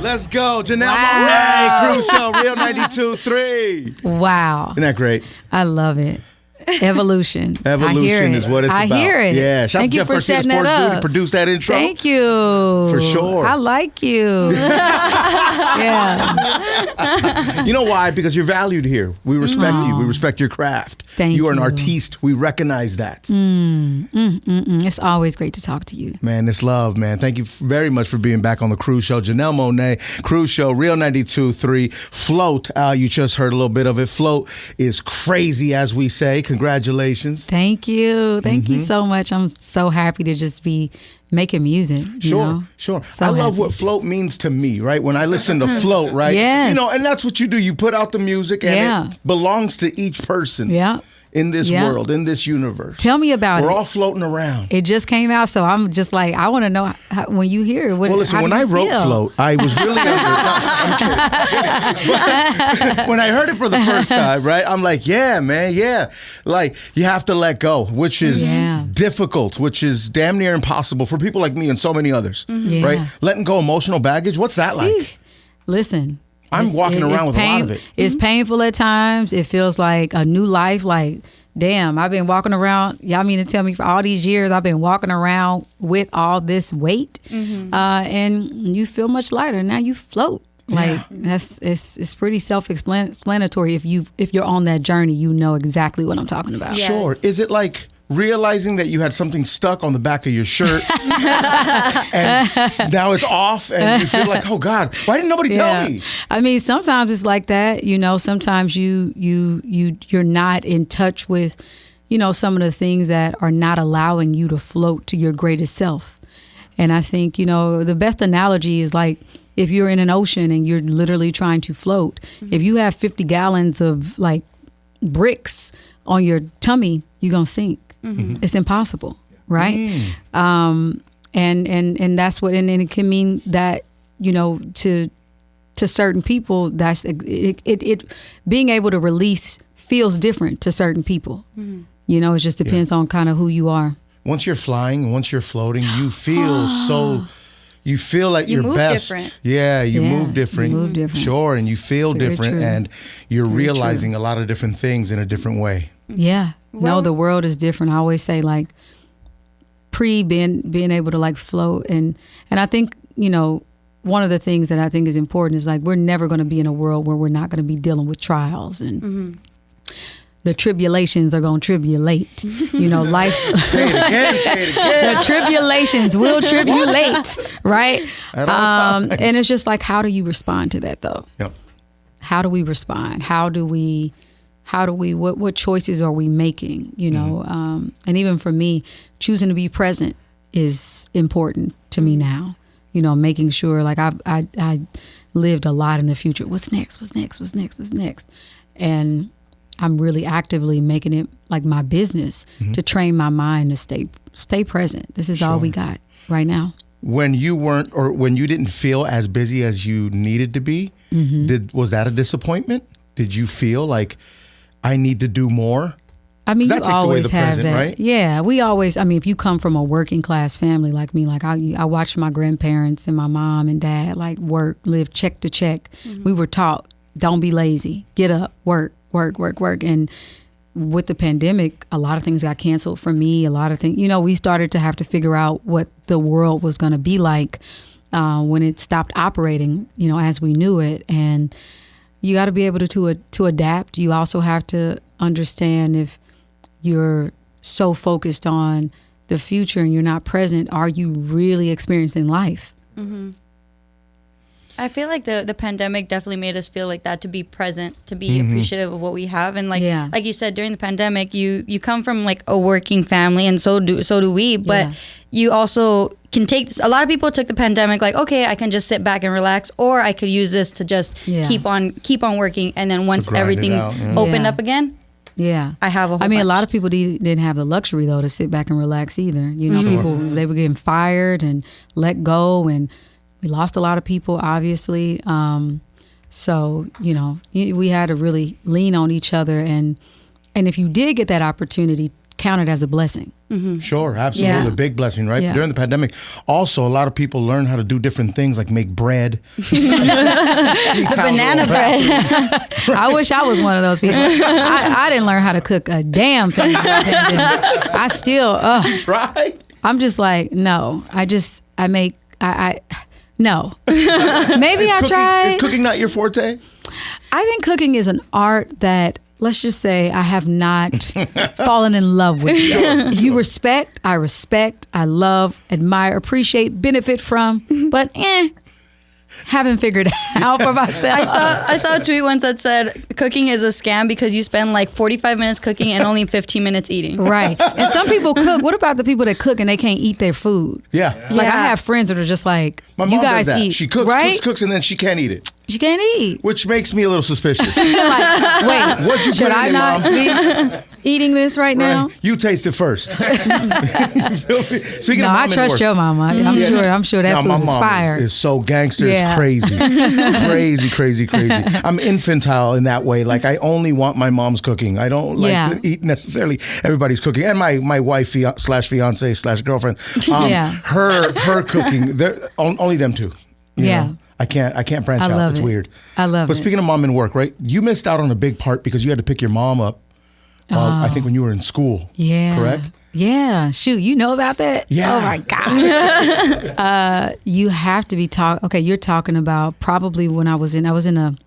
Let's go. Janelle Monáe, Cruz Show, Real 92.3. Wow. Isn't that great? I love it. Evolution. Evolution is what it's about. I hear it. Yeah. Shout out Thank to you Jeff for Garcia, setting that Sports Dude, up. to produce that intro. Thank you. For sure. I like you. Yeah. You know why? Because you're valued here. We respect you. We respect your craft. Thank you are an you. artiste. We recognize that. It's always great to talk to you. Man, it's love, man. Thank you very much for being back on the Cruz Show. Janelle Monáe, Cruz Show, Real 92.3. Float, you just heard a little bit of it. Float is crazy, as we say. Congratulations. Thank you. Thank you so much. I'm so happy to just be making music. Sure. So I love happy. what float means to me, right? When I listen to float, right? Yes. You know, and that's what you do. You put out the music and it belongs to each person Yeah. in this world, in this universe. Tell me about it. We're all floating around. It just came out, so I'm just like, I want to know how, when you hear it. Well, listen, when I wrote Float, I was really but when I heard it for the first time, right, I'm like, yeah, man, yeah. Like, you have to let go, which is difficult, which is damn near impossible for people like me and so many others, right? Letting go emotional baggage, what's that like? Listen. I'm walking around with a lot of it. It's painful at times. It feels like a new life. Like, damn, I've been walking around. Y'all mean to tell me for all these years I've been walking around with all this weight, and you feel much lighter. Now you float. Like it's pretty self-explanatory. If you're on that journey, you know exactly what I'm talking about. Yeah. Sure. Is it like realizing that you had something stuck on the back of your shirt and now it's off and you feel like, oh God, why didn't nobody tell me? I mean, sometimes it's like that, you know, sometimes you're not in touch with, you know, some of the things that are not allowing you to float to your greatest self. And I think, you know, the best analogy is like if you're in an ocean and you're literally trying to float, if you have 50 gallons of like bricks on your tummy, you're going to sink. It's impossible, right? And that's what, and it can mean that, you know, to certain people, that's it being able to release feels different to certain people. You know, it just depends on kind of who you are. Once you're flying, once you're floating, you feel you feel like you you're move best. Different. Yeah, you move different. You move different. Sure, and you feel different, and you're realizing a lot of different things in a different way. Yeah. No, the world is different. I always say like being able to like float and I think, you know, one of the things that I think is important is like we're never going to be in a world where we're not going to be dealing with trials and the tribulations are going to tribulate. You know, life. Say it again. The tribulations will tribulate, right? At all times. And it's just like, how do you respond to that though? Yep. How do we respond? What choices are we making? You know, and even for me, choosing to be present is important to me now. You know, making sure like I lived a lot in the future. What's next? And I'm really actively making it like my business to train my mind to stay present. This is all we got right now. When you weren't, or when you didn't feel as busy as you needed to be, was that a disappointment? Did you feel like I need to do more? I mean, that you takes away always the have present, that. right? Yeah, we always, I mean, if you come from a working class family like me, like I watched my grandparents and my mom and dad like work, live check to check. We were taught, don't be lazy, get up, work. And with the pandemic, a lot of things got canceled for me. A lot of things, you know, we started to have to figure out what the world was going to be like when it stopped operating, you know, as we knew it. And you got to be able to adapt. You also have to understand if you're so focused on the future and you're not present, are you really experiencing life? I feel like the pandemic definitely made us feel like that, to be present, to be appreciative of what we have. And like you said, during the pandemic, you come from like a working family, and so do we. But you also can take this. A lot of people took the pandemic like, okay, I can just sit back and relax, or I could use this to just keep on working. And then once everything's opened up again, I have a whole bunch. A lot of people didn't have the luxury though to sit back and relax either. You know, people, they were getting fired and let go, and we lost a lot of people, obviously. So, you know, we had to really lean on each other. And if you did get that opportunity, count it as a blessing. Sure, absolutely. Yeah. Big blessing, right? Yeah. During the pandemic, also, a lot of people learn how to do different things like make bread. Banana bread. I wish I was one of those people. I didn't learn how to cook a damn thing. I still, Try. I'm just like, no. No. Maybe I tried. Is cooking not your forte? I think cooking is an art that, let's just say, I have not fallen in love with. You respect, I love, admire, appreciate, benefit from, but haven't figured it out for myself. I saw a tweet once that said cooking is a scam because you spend like 45 minutes cooking and only 15 minutes eating. Right. And some people cook. What about the people that cook and they can't eat their food? Yeah. Like I have friends that are just like, My mom you guys does that. eat. She cooks, right? cooks, and then she can't eat it. She can't eat. Which makes me a little suspicious. Like, wait, What'd you should put in I it, not Mom? be eating this right now? Right. You taste it first. You feel me? Speaking No, of I mom and trust work, your mama. I'm sure that no, my food is mom fire. is so gangster. Yeah. It's crazy. crazy. I'm infantile in that way. Like I only want my mom's cooking. I don't like to eat necessarily everybody's cooking. And my wife slash fiance slash girlfriend, her cooking. Only them two. You know? I can't branch out. It's weird. I love it. But speaking of mom and work, right? You missed out on a big part because you had to pick your mom up. I think when you were in school. Yeah. Correct? Yeah. Shoot, you know about that? Yeah. Oh my God. You have to be okay, you're talking about probably when I was in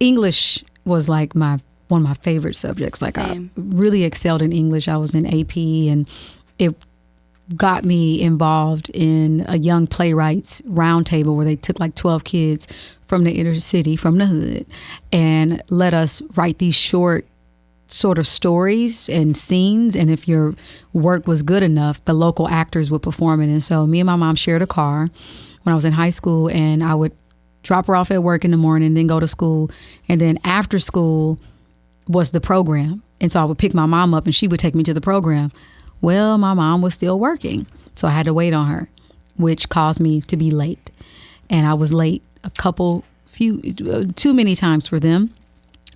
English was like one of my favorite subjects. Like Same. I really excelled in English. I was in AP and it got me involved in a young playwrights roundtable where they took like 12 kids from the inner city, from the hood, and let us write these short sort of stories and scenes. And if your work was good enough, the local actors would perform it. And so me and my mom shared a car when I was in high school, and I would drop her off at work in the morning, then go to school. And then after school was the program. And so I would pick my mom up and she would take me to the program. Well, my mom was still working, so I had to wait on her, which caused me to be late. And I was late too many times for them,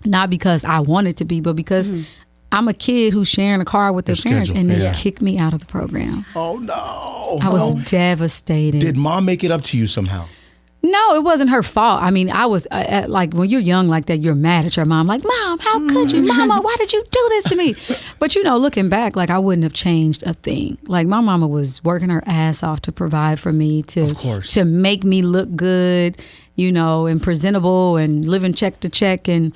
not because I wanted to be, but because I'm a kid who's sharing a car with their parents, and they kicked me out of the program. Oh, no. I was devastated. Did mom make it up to you somehow? No, it wasn't her fault. I mean, I was like, when you're young like that, you're mad at your mom. Like, Mom, how could you? Mama, why did you do this to me? But, looking back, like, I wouldn't have changed a thing. Like, my mama was working her ass off to provide for me, to make me look good, and presentable and living check to check. And,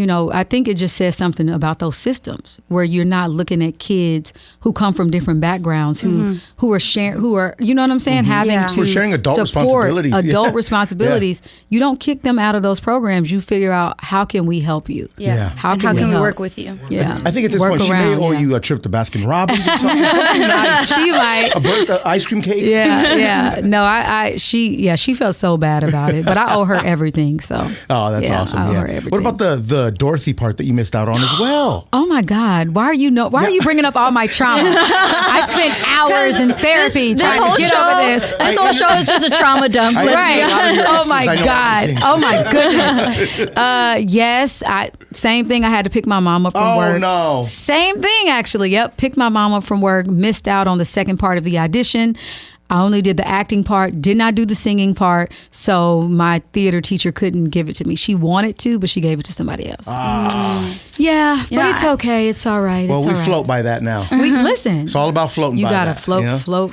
I think it just says something about those systems where you're not looking at kids who come from different backgrounds, who are sharing, you know what I'm saying? Having to we're sharing adult responsibilities. Adult responsibilities. You don't kick them out of those programs. You figure out, how can we help you? Yeah. How can we help? work with you? Yeah. I think at this point she may owe you a trip to Baskin Robbins or something. She might. A ice cream cake. Yeah. No, she felt so bad about it, but I owe her everything. So. Oh, that's awesome. I owe her everything. What about the Dorothy part that you missed out on as well? Oh my God! Why are you bringing up all my trauma? I spent hours in therapy trying to get over this. This whole show is just a trauma dump. Right? Oh my God! Oh my goodness! Yes, same thing. I had to pick my mom up from work. Oh no! Same thing actually. Yep, picked my mom up from work. Missed out on the second part of the audition. I only did the acting part, did not do the singing part, so my theater teacher couldn't give it to me. She wanted to, but she gave it to somebody else. Yeah, but it's okay. It's all right. Well, we float by that now. Listen. It's all about floating you by gotta that. Float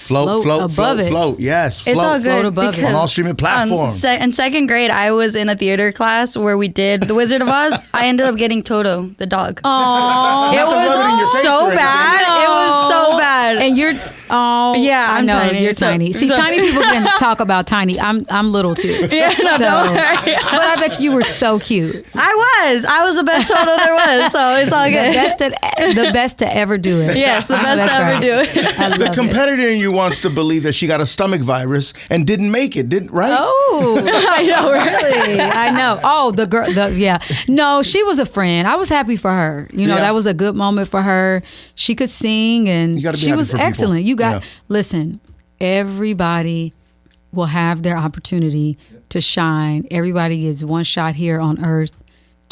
above it. Float. Yes, it's all good above because on all streaming platforms. In second grade, I was in a theater class where we did The Wizard of Oz. I ended up getting Toto, the dog. Oh, it was so bad. It was so bad. And you're I know tiny. You're tiny. See, tiny people can talk about tiny. I'm little too. Yeah, no, don't worry. But I bet you were so cute. I was the best Toto there was, so it's all good. The best to ever do it. Yes, the best to ever do it. The competitor in you wants to believe that she got a stomach virus and didn't make it, right? Oh, I know, really. I know. Oh, the girl. No, she was a friend. I was happy for her. That was a good moment for her. She could sing and she was excellent. Listen, everybody will have their opportunity to shine. Everybody gets one shot here on earth.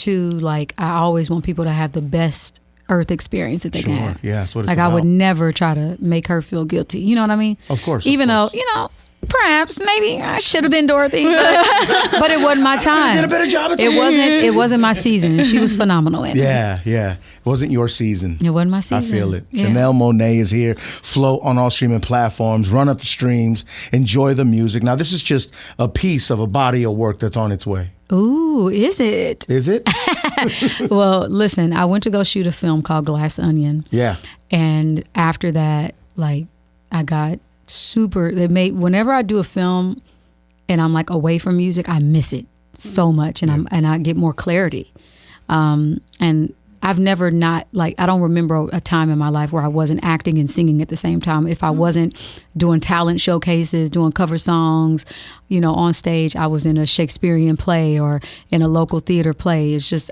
I always want people to have the best earth experience that they can have. Yeah, that's what it's like about. I would never try to make her feel guilty. You know what I mean? Of course. Even though, perhaps maybe I should have been Dorothy, but it wasn't my time. You did a better job. It wasn't my season. She was phenomenal in it. Yeah. It wasn't your season. It wasn't my season. I feel it. Yeah. Janelle Monáe is here. Float on all streaming platforms. Run up the streams. Enjoy the music. Now, this is just a piece of a body of work that's on its way. Ooh, is it? Is it? Well, listen, I went to go shoot a film called Glass Onion. Yeah. And after that, like, I got whenever I do a film and I'm like away from music, I miss it so much, and I get more clarity. And I've never I don't remember a time in my life where I wasn't acting and singing at the same time. If I wasn't doing talent showcases, doing cover songs, on stage, I was in a Shakespearean play or in a local theater play. It's just,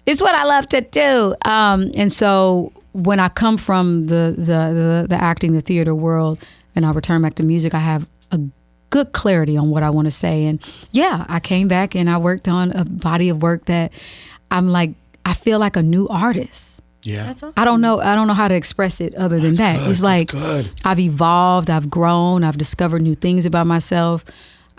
it's what I love to do. And so when I come from the acting, the theater world, and I return back to music, I have a good clarity on what I want to say. And yeah, I came back and I worked on a body of work that I'm like, I feel like a new artist. Yeah. That's awesome. I don't know how to express it other than that. Good. It's like That's good. I've evolved, I've grown, I've discovered new things about myself.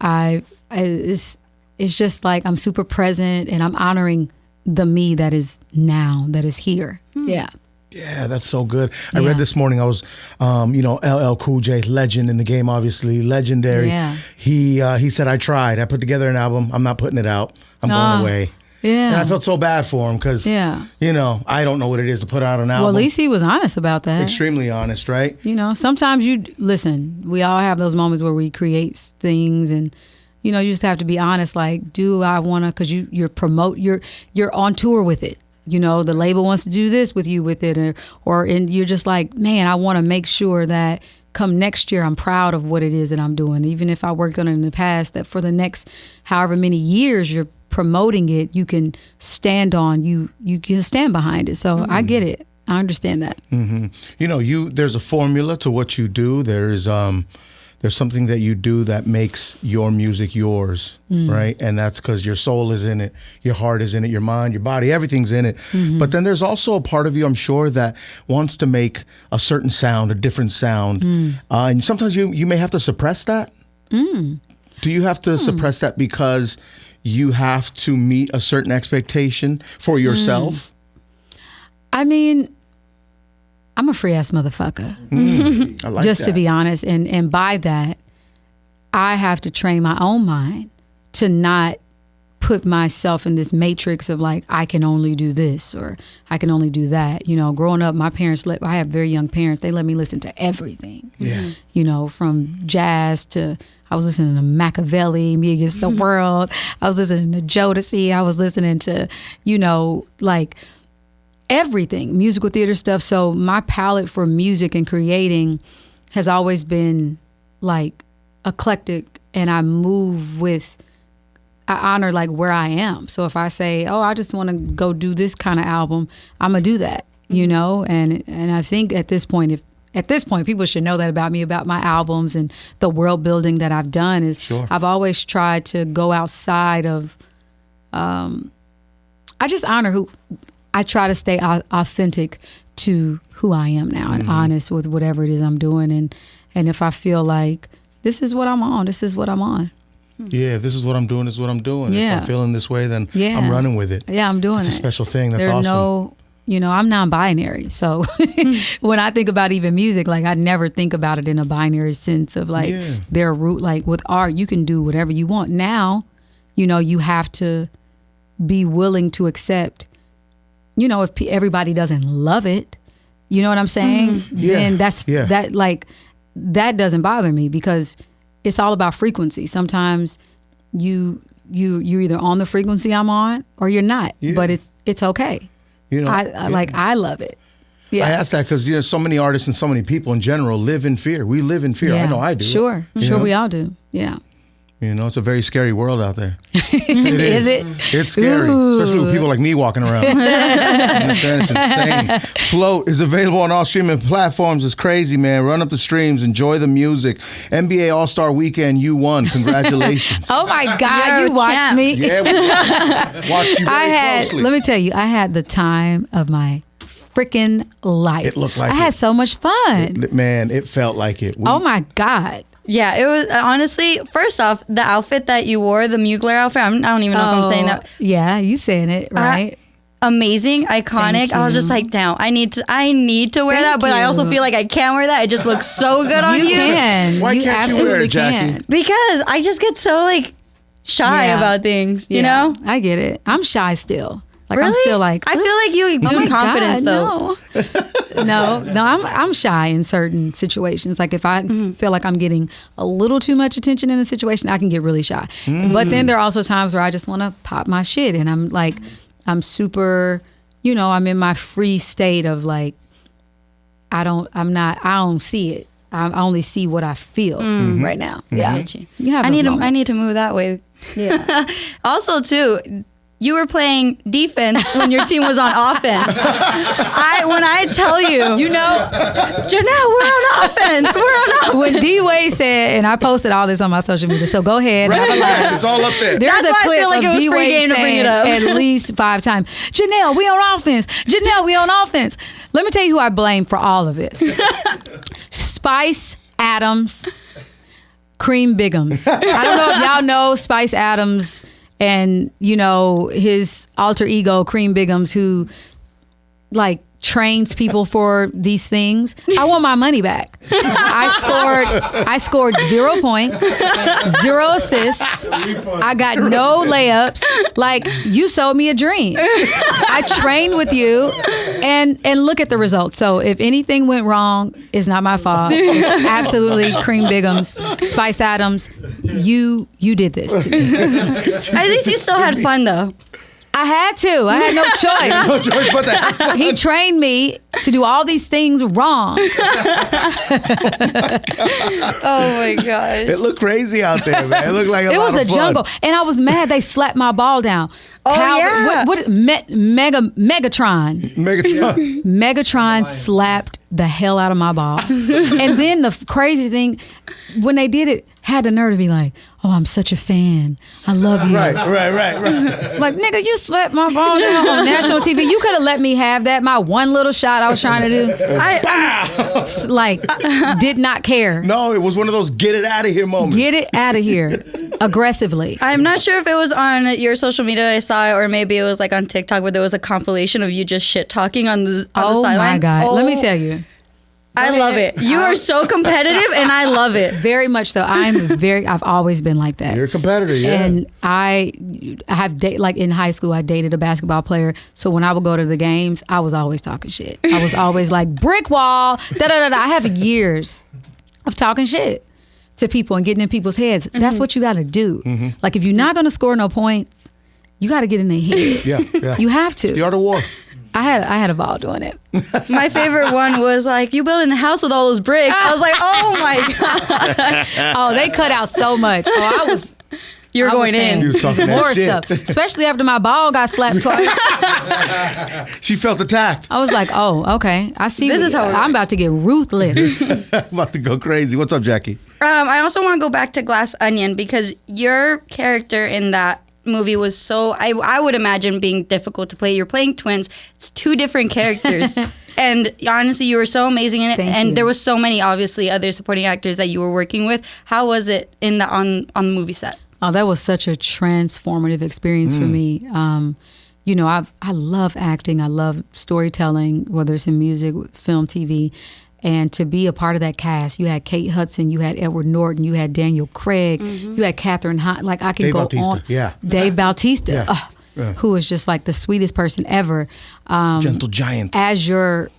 It's just like I'm super present and I'm honoring the me that is now, that is here. Yeah. Yeah, that's so good. I read this morning, I was, LL Cool J, legend in the game, obviously, legendary. Yeah. He said, I tried. I put together an album. I'm not putting it out. I'm going away. Yeah. And I felt so bad for him because, I don't know what it is to put out an album. Well, at least he was honest about that. Extremely honest, right? Sometimes we all have those moments where we create things and, you just have to be honest. Like, do I want to, because you're on tour with it. The label wants to do this with you with it, and you're just like, man, I want to make sure that come next year, I'm proud of what it is that I'm doing. Even if I worked on it in the past, that for the next however many years you're promoting it, you can stand on, you can stand behind it. So I get it. I understand that. Mm-hmm. There's a formula to what you do. There's something that you do that makes your music yours, right? And that's because your soul is in it, your heart is in it, your mind, your body, everything's in it. Mm-hmm. But then there's also a part of you, I'm sure, that wants to make a certain sound, a different sound. And sometimes you may have to suppress that. Do you have to suppress that because you have to meet a certain expectation for yourself? I mean, I'm a free ass motherfucker. I like just that. to be honest. And by that, I have to train my own mind to not put myself in this matrix of like, I can only do this or I can only do that. Growing up, my parents I have very young parents. They let me listen to everything. Yeah. From jazz to, I was listening to Machiavelli, Me Against the World. I was listening to Jodeci. I was listening to, like everything, musical theater stuff. So my palette for music and creating has always been like eclectic, and I honor like where I am. So if I say, I just want to go do this kind of album, I'm gonna do that, and I think at this point, people should know that about me, about my albums and the world building that I've done is I've always tried to go outside of, I just honor I try to stay authentic to who I am now and honest with whatever it is I'm doing. And if I feel like this is what I'm on, this is what I'm on. Yeah, if this is what I'm doing, this is what I'm doing. Yeah. If I'm feeling this way, then I'm running with it. Yeah, I'm doing it. It's a special thing. That's There's awesome. I'm non-binary. So when I think about even music, like I never think about it in a binary sense of like their root. Like with art, you can do whatever you want. Now, you have to be willing to accept, if everybody doesn't love it, you know what I'm saying? Then that doesn't bother me because it's all about frequency. Sometimes you're either on the frequency I'm on or you're not, but it's okay. I love it. Yeah. I ask that because so many artists and so many people in general live in fear. We live in fear. Yeah. I know I do. Sure, we all do. Yeah. It's a very scary world out there. Is it? It's scary, especially with people like me walking around. It's insane. Float is available on all streaming platforms. It's crazy, man. Run up the streams. Enjoy the music. NBA All-Star Weekend, you won. Congratulations. Oh, my God. You watched me? Yeah, we watched you very closely. Let me tell you, I had the time of my freaking life. It looked like I had so much fun. It felt like it. Oh my God. Yeah, it was honestly, first off, the outfit that you wore, the Mugler outfit, I don't even know if I'm saying that. Yeah, you saying it, right? Amazing, iconic. I was just like, damn, I need to wear that, but I also feel like I can't wear that. It just looks so good on you. You can. Why can't you wear it, Jackie? Because I just get so like shy about things, you know? I get it. I'm shy still. Like really? I'm still like, I feel like you exude confidence though. No, I'm shy in certain situations. Like if I feel like I'm getting a little too much attention in a situation, I can get really shy. But then there are also times where I just want to pop my shit, and I'm like, I'm super, I'm in my free state of like, I don't see it. I only see what I feel right now. Yeah. You have I need to move that way. Yeah. Also too, you were playing defense when your team was on offense. When I tell you, Janelle, we're on offense. When D-Wade said, and I posted all this on my social media, so go ahead. It's all up there. There's That's why I feel like it was free game to bring it up. At least 5 times, Janelle, we on offense. Janelle, we on offense. Let me tell you who I blame for all of this. Spice Adams, Cream Biggums. I don't know if y'all know Spice Adams and, his alter ego, Cream Biggums, who, like, trains people for these things. I want my money back. I scored 0 points, 0 assists. I got no layups. Like, you sold me a dream. I trained with you, and look at the results. So if anything went wrong, it's not my fault. It's absolutely Cream Biggums, Spice Adams. You did this to me. At least you still had fun though. I had to. I had no choice. No choice but that. He trained me to do all these things wrong. Oh my gosh. It looked crazy out there, man. It looked like it was a jungle. And I was mad they slapped my ball down. Yeah. Megatron. Megatron slapped the hell out of my ball. And then the crazy thing, when they did it, had the nerve to be like, oh, I'm such a fan. I love you. Right. Like, nigga, you slapped my ball down on national TV. You could have let me have that. My one little shot I was trying to do. I did not care. No, it was one of those get it out of here moments. Get it out of here. Aggressively. I'm not sure if it was on your social media I saw it, or maybe it was like on TikTok where there was a compilation of you just shit talking on the sideline. Oh my God. Let me tell you. I love it. You are so competitive, and I love it. Very much so. I've always been like that. You're a competitor, yeah. And I have like in high school, I dated a basketball player. So when I would go to the games, I was always talking shit. I was always like, brick wall, da-da-da-da. I have years of talking shit to people and getting in people's heads. That's what you got to do. Like, if you're not going to score no points, you got to get in their head. Yeah. You have to. It's the art of war. I had a ball doing it. My favorite one was like, you building a house with all those bricks. I was like, oh my God. Oh, they cut out so much. You were going in. You was talking more that shit. stuff, especially after my ball got slapped twice. She felt attacked. I was like, oh, okay. I see. This is how I'm about to get ruthless. About to go crazy. What's up, Jackie? I also want to go back to Glass Onion, because your character in that movie was so, I would imagine, being difficult to play. You're playing twins. It's 2 different characters. And honestly, you were so amazing in it. Thank you. There was so many, obviously, other supporting actors that you were working with. How was it on the movie set? Oh, that was such a transformative experience for me. I love acting. I love storytelling, whether it's in music, film, TV. And to be a part of that cast, you had Kate Hudson, you had Edward Norton, you had Daniel Craig, you had Catherine Hahn. Like, I can Dave go Bautista, on. yeah. Dave Bautista, Yeah. who was just like the sweetest person ever. Gentle giant. As your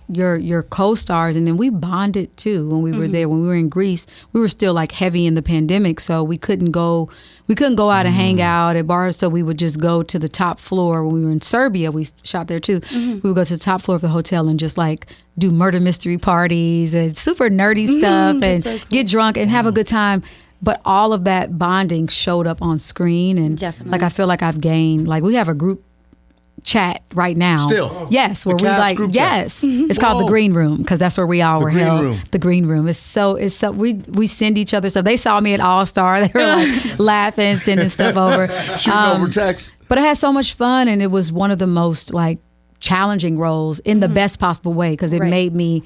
co-stars, and then we bonded too when we were there. When we were in Greece, we were still like heavy in the pandemic, so we couldn't go out and hang out at bars. So we would just go to the top floor. When we were in Serbia, we shot there too. We would go to the top floor of the hotel and just like do murder mystery parties and super nerdy stuff and so cool. Get drunk and have a good time. But all of that bonding showed up on screen, and definitely. like I feel like I've gained. Like, we have a group chat right now. Still? Yes, where we like, yes. It's called the Green Room, because that's where we all were held. Room. The Green Room. It's so we send each other stuff. They saw me at All Star. They were like laughing, sending stuff over. Shooting over text. But I had so much fun, and it was one of the most like challenging roles in the best possible way, because it made me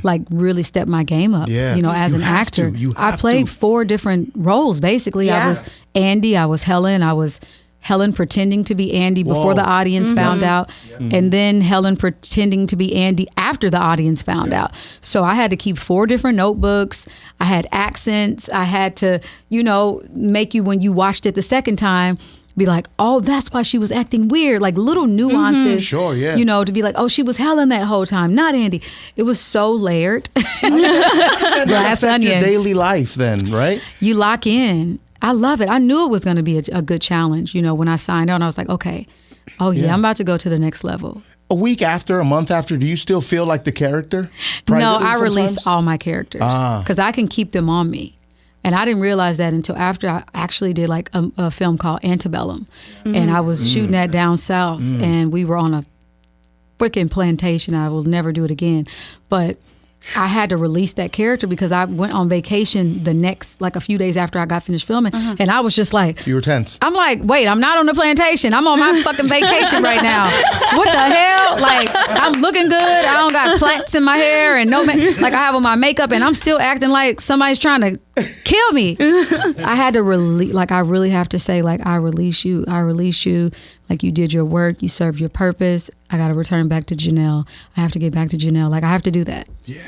like really step my game up. You know, as an actor, I played 4 different roles basically. I was Andy, I was Helen pretending to be Andy before the audience found out, and then Helen pretending to be Andy after the audience found out. So I had to keep 4 different notebooks. I had accents. I had to, you know, make you, when you watched it the second time, be like, oh, that's why she was acting weird. Like little nuances. Sure, yeah. You know, to be like, oh, she was Helen that whole time, not Andy. It was so layered. Glass onion. Your daily life then, right? You lock in. I love it. I knew it was going to be a good challenge. You know, when I signed on, I was like, okay, I'm about to go to the next level. A week after, a month after, do you still feel like the character? No, I release all my characters because I can keep them on me. And I didn't realize that until after I actually did like a film called Antebellum. And I was shooting that down south and we were on a freaking plantation. I will never do it again. But I had to release that character because I went on vacation the next, like a few days after I got finished filming. And I was just like... You were tense. I'm like, wait, I'm not on the plantation. I'm on my fucking vacation right now. What the hell? Like, I'm looking good. I don't got plaits in my hair and like I have on my makeup and I'm still acting like somebody's trying to kill me. I had to release, like I really have to say, like, I release you. I release you. Like you did your work, you served your purpose. I got to return back to Janelle. I have to get back to Janelle. Like I have to do that. Yeah.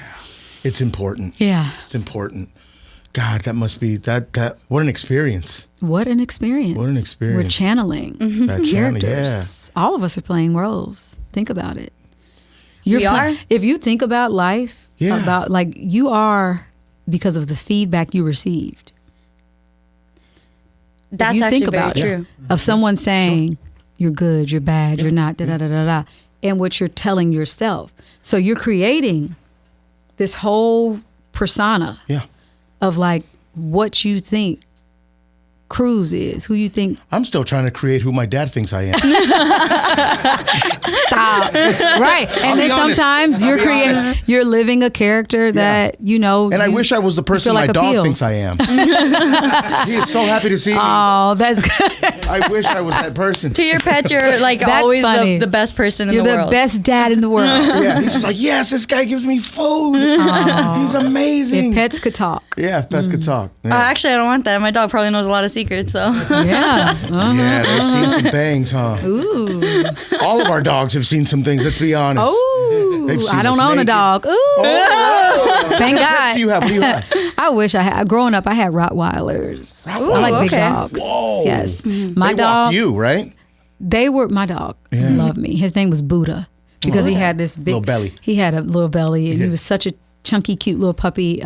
It's important. Yeah. It's important. God, that must be what an experience. What an experience. What an experience. We're channeling characters. All of us are playing roles. Think about it. We are? If you think about life, about like you are because of the feedback you received. That's actually very true. Of someone saying, you're good, you're bad, you're not, da-da-da-da-da, and what you're telling yourself. So you're creating this whole persona of like what you think Cruz is, who you think. I'm still trying to create who my dad thinks I am. Stop. Right. And then sometimes you're living a character that, you know. And I wish I was the person my dog thinks I am. He is so happy to see me. Oh, that's good. I wish I was that person. To your pet, you're like always the best person in the world. You're the best dad in the world. Yeah. He's just like, yes, this guy gives me food. He's amazing. If pets could talk. Yeah, if pets could talk. Yeah. Actually, I don't want that. My dog probably knows a lot of secrets, so. Yeah. Yeah, they've seen some things, huh? Ooh. All of our dogs have seen some things, let's be honest. Oh, I don't own a dog. Ooh. Oh. Thank God. What do you have? What do you have? I wish I had. Growing up, I had Rottweilers. I like big dogs. Whoa. Yes. My dog. Walked you, right? They were, my dog loved me. His name was Buddha because he had this big little belly. He had a little belly and he was such a chunky, cute little puppy.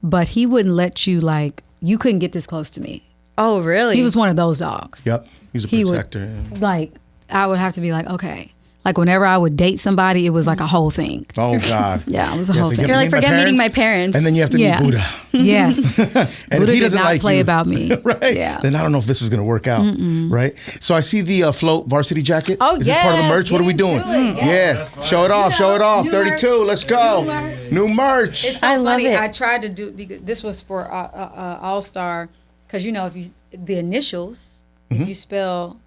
But he wouldn't let you, like, you couldn't get this close to me. Oh, really? He was one of those dogs. Yep. He's a protector. Like, I would have to be like, okay. Like, whenever I would date somebody, it was like a whole thing. Oh, God. Yeah, it was a whole thing. You're like, forget meeting my parents. And then you have to meet Buddha. Yes. And Buddha if he doesn't did not like play you, about me. Right? Yeah. Then I don't know if this is going to work out. Right? So I see the float varsity jacket. Oh, is this part of the merch? What are we doing? Yeah. Show it off. Show it off. 32. Merch. Let's go. New merch. It's so I love funny. it. I tried to do, because this was for All-Star, because, you know, if you, the initials, if you spell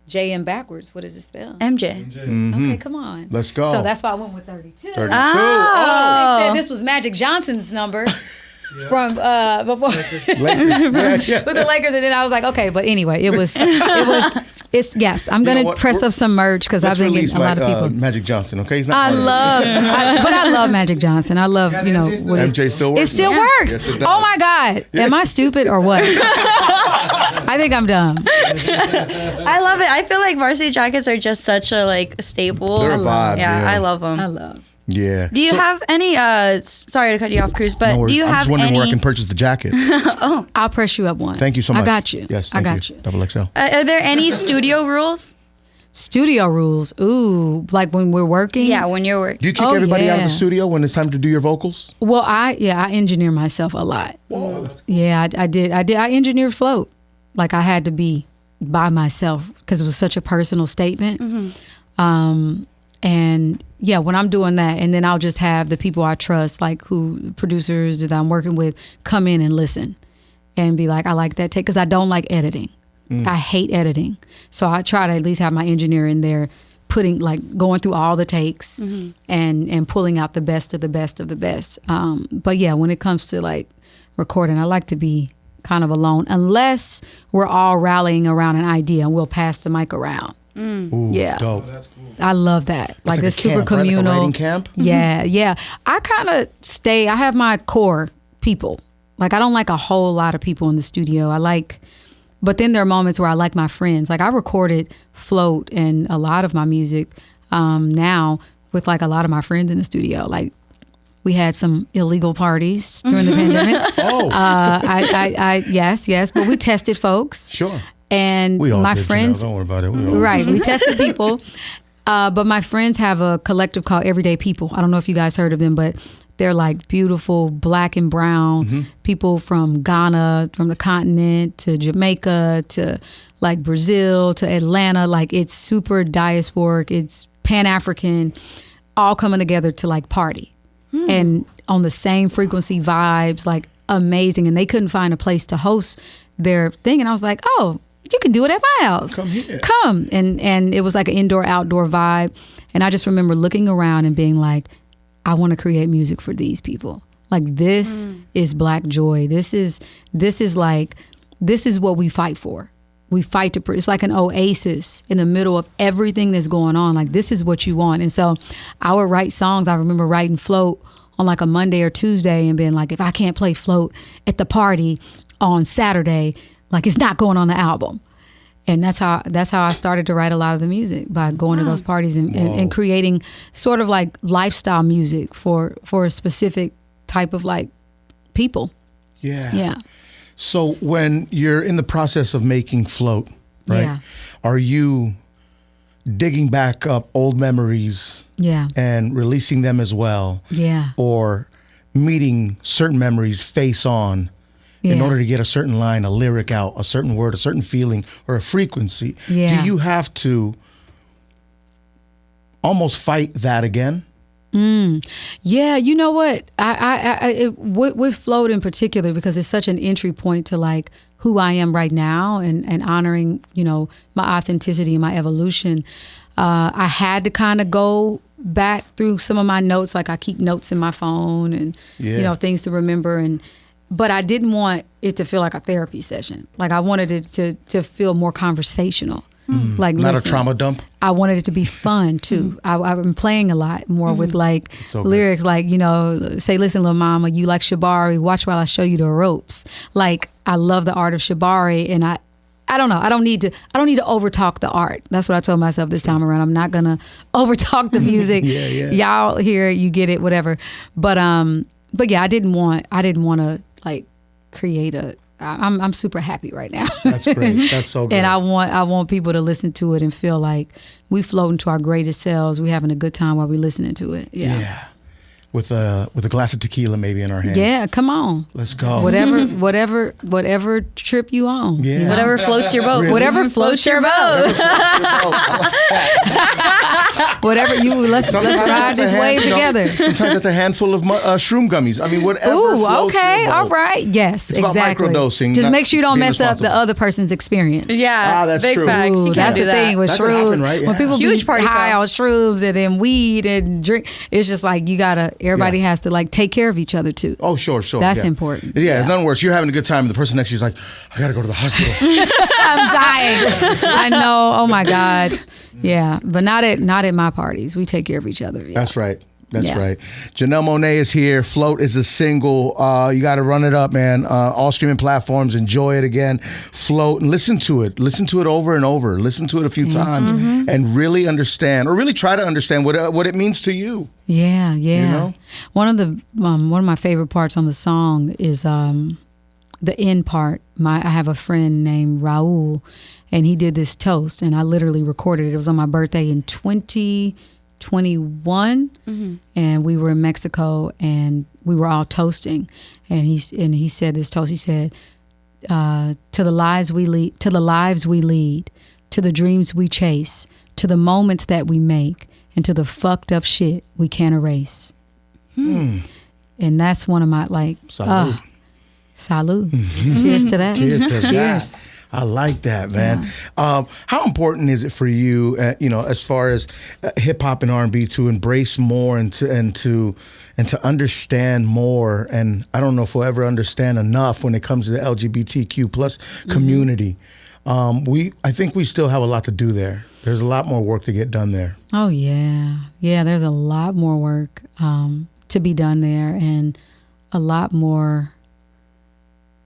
JM backwards, what does it spell? MJ. Okay, come on. Let's go. So that's why I went with 32. 32. They said this was Magic Johnson's number from before Lakers. with the Lakers, and then I was like, okay, but anyway, it's yes. I'm gonna press up some merch because I've been getting a lot of people. Magic Johnson, okay? He's not. I love Magic Johnson. I love what MJ still works. It still works. Yes, it does. Oh my God, am I stupid or what? I think I'm dumb. I love it. I feel like varsity jackets are just such a staple. They're a vibe. Yeah, I love them. I love. Yeah. Do you have any? Sorry to cut you off, Cruz, but do you I'm have just wondering any? where I can purchase the jacket. I'll press you up one. Thank you so much. I got you. Yes, I got you. Double XL. Are there any studio rules? Studio rules. Ooh, like when we're working. Yeah, when you're working. Do you kick everybody out of the studio when it's time to do your vocals? Well, I engineer myself a lot. Whoa, that's cool. Yeah, I did. I engineered float. Like I had to be by myself because it was such a personal statement. And yeah, when I'm doing that, and then I'll just have the people I trust, like producers that I'm working with, come in and listen and be like, I like that take, because I don't like editing. I hate editing. So I try to at least have my engineer in there going through all the takes and pulling out the best of the best of the best. But yeah, when it comes to like recording, I like to be kind of alone, unless we're all rallying around an idea and we'll pass the mic around. Ooh, yeah, dope. Oh, that's cool. I love that. Like it's super camp, communal. right? Like a writing camp? Yeah. I kind of I have my core people. Like I don't like a whole lot of people in the studio. But then there are moments where I like my friends. Like I recorded Float and a lot of my music now with like a lot of my friends in the studio. Like we had some illegal parties during the pandemic. Oh. Yes. But we tested folks. Sure. And we all my did, friends, don't worry about it. We tested people. But my friends have a collective called Everyday People. I don't know if you guys heard of them, but they're like beautiful black and brown people from Ghana, from the continent, to Jamaica, to like Brazil, to Atlanta. Like it's super diasporic. It's Pan-African, all coming together to like party and on the same frequency vibes, like amazing. And they couldn't find a place to host their thing. And I was like, oh, you can do it at my house. Come here. Come. And it was like an indoor-outdoor vibe. And I just remember looking around and being like, I want to create music for these people. Like this is Black joy. This is what we fight for. We fight to, it's like an oasis in the middle of everything that's going on. Like this is what you want. And so I would write songs. I remember writing Float on like a Monday or Tuesday and being like, if I can't play Float at the party on Saturday, like it's not going on the album. And that's how I started to write a lot of the music, by going to those parties and creating sort of like lifestyle music for a specific type of like people. Yeah. Yeah. So when you're in the process of making Float, right? Yeah. Are you digging back up old memories and releasing them as well? Yeah. Or meeting certain memories face on in order to get a certain line, a lyric out, a certain word, a certain feeling, or a frequency? Yeah. Do you have to almost fight that again? Yeah, you know what? With Float in particular, because it's such an entry point to like who I am right now and honoring, you know, my authenticity and my evolution. I had to kind of go back through some of my notes. Like I keep notes in my phone and, you know, things to remember. But I didn't want it to feel like a therapy session. Like I wanted it to feel more conversational. Like not a trauma dump. I wanted it to be fun too. I've been playing a lot more with like lyrics, like, you know, say, listen, little mama, you like shibari, watch while I show you the ropes. Like I love the art of shibari, and I don't know. I don't need to overtalk the art. That's what I told myself this time around. I'm not gonna overtalk the music. Y'all hear it, you get it, whatever. But yeah, I didn't want to like create I'm super happy right now. That's great. That's so great. And I want people to listen to it and feel like we float into our greatest selves. We having a good time while we listening to it. Yeah. With a glass of tequila maybe in our hands. Yeah, come on. Let's go. Whatever trip you on. Yeah. You know? Whatever floats your boat. Really? Whatever floats your boat. Whatever you let's ride this wave together. Sometimes it's a handful of shroom gummies. I mean, whatever. Ooh, floats okay, your boat. all right, yes, It's exactly. about microdosing. Just make sure you don't being mess up the responsible. other person's experience. Yeah, that's big true. facts. Ooh, You that's can't do the that. thing with That could shrooms. happen, right? When Yeah. people Huge be party high foul. on shrooms and then weed and drink, it's just like everybody has to like take care of each other too. Oh, sure. That's important. Yeah, it's nothing worse. You're having a good time and the person next to you is like, I got to go to the hospital. I'm dying. I know. Oh my God. Yeah, but not at my parties. We take care of each other. Yeah. That's right. That's Yeah. right. Janelle Monáe is here. Float is a single. You got to run it up, man. All streaming platforms. Enjoy it again. Float and listen to it. Listen to it over and over. Listen to it a few times and really understand, or really try to understand what it means to you. Yeah. You know? One of my favorite parts on the song is the end part. I have a friend named Raul, and he did this toast, and I literally recorded it. It was on my birthday in 2021, and we were in Mexico, and we were all toasting, and he said this toast. He said, "To the lives we lead, to the dreams we chase, to the moments that we make, and to the fucked up shit we can't erase." And that's one of my like. Salud. Salud. Cheers to that. Cheers to Cheers. that. I like that, man. How important is it for you, as far as hip hop and R&B, to embrace more and to understand more? And I don't know if we'll ever understand enough when it comes to the LGBTQ plus community. I think we still have a lot to do there. There's a lot more work to get done there. Oh yeah, there's a lot more work to be done there, and a lot more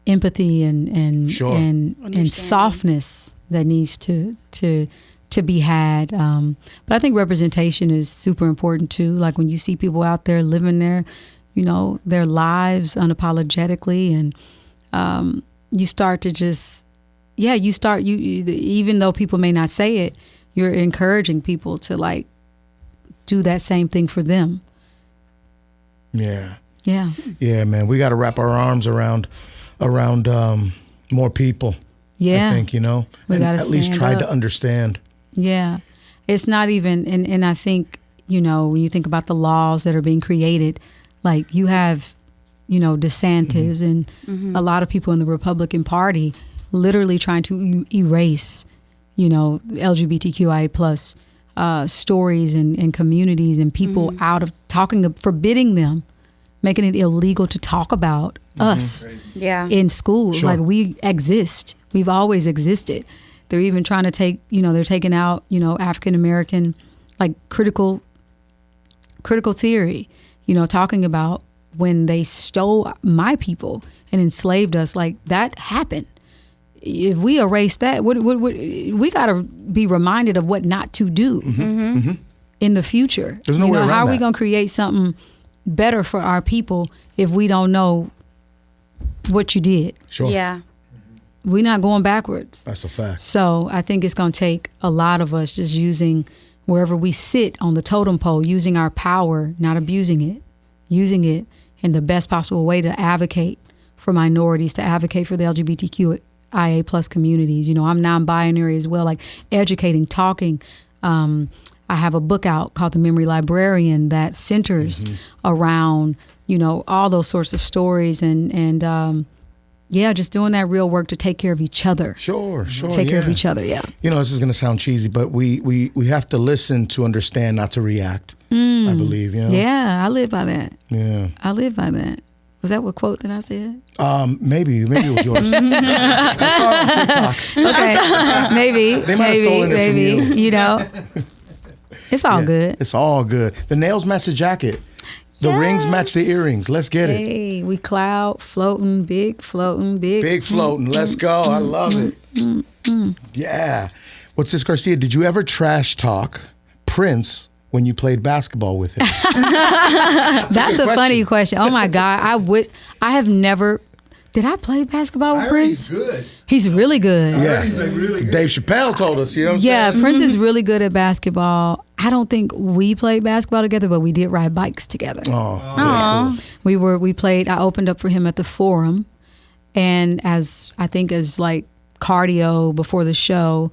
empathy and softness that needs to be had. But I think representation is super important too. Like when you see people out there living their lives unapologetically, and you start to just, even though people may not say it, you're encouraging people to like do that same thing for them. Yeah. Yeah. Yeah, man. We got to wrap our arms around more people. Yeah. I think, we gotta at least try to understand. Yeah. It's not even, and I think, when you think about the laws that are being created, like you have, DeSantis and a lot of people in the Republican Party literally trying to erase, LGBTQIA plus stories and communities and people out of forbidding them, making it illegal to talk about us in schools. Sure. Like we exist. We've always existed. They're even trying to take, they're taking out, African American, like critical theory, talking about when they stole my people and enslaved us. Like that happened. If we erase that, we got to be reminded of what not to do in the future. There's no way around how are we that. going to create something better for our people if we don't know what you did? Sure. Yeah. We're not going backwards. That's a fact. So I think it's going to take a lot of us just using wherever we sit on the totem pole, using our power, not abusing it, using it in the best possible way to advocate for minorities, to advocate for the LGBTQIA plus communities. I'm non-binary as well, like educating, talking. I have a book out called The Memory Librarian that centers around, all those sorts of stories and just doing that real work to take care of each other. Sure. Take care of each other, yeah. This is going to sound cheesy, but we have to listen to understand, not to react, I believe, Yeah, I live by that. Yeah. I live by that. Was that what quote that I said? Maybe it was yours. I saw it on TikTok. Okay, maybe. They might have stolen it from you. It's all good. It's all good. The nails match the jacket. The rings match the earrings. Let's get it. Hey, we cloud floating, big floating, big. Big floating. Let's go. I love it. Yeah. What's this, Garcia? Did you ever trash talk Prince when you played basketball with him? That's a funny question. Oh my God. I have never. Did I play basketball with Prince? He's good. He's really good. Yeah. He's like really good. Dave Chappelle told us, you know what I'm saying? saying? Prince is really good at basketball. I don't think we played basketball together, but we did ride bikes together. Oh, cool. We played, I opened up for him at the Forum, and as like cardio before the show,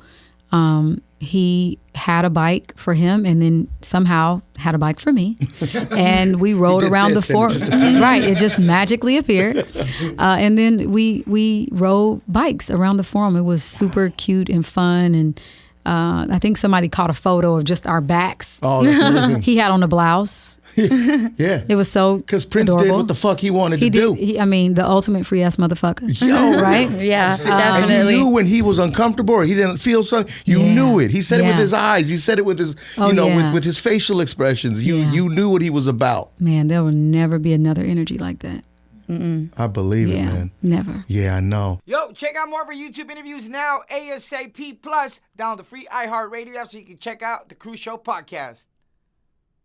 he had a bike for him and then somehow had a bike for me. And we rode around the Forum. Right, it just magically appeared. And then we rode bikes around the Forum. It was super cute and fun. And I think somebody caught a photo of just our backs. Oh, that's amazing. He had on a blouse. Yeah. It was so because Prince adorable. did what the fuck he wanted to do. The ultimate free ass motherfucker. Yo, right? Yeah, definitely. And you knew when he was uncomfortable or he didn't feel something. You knew it. He said it with his eyes. He said it with his, with his facial expressions. You knew what he was about. Man, there will never be another energy like that. I believe it, man. Never. Yeah, I know. Yo, check out more of our YouTube interviews now, ASAP+. Download the free iHeartRadio app so you can check out the Cruz Show podcast.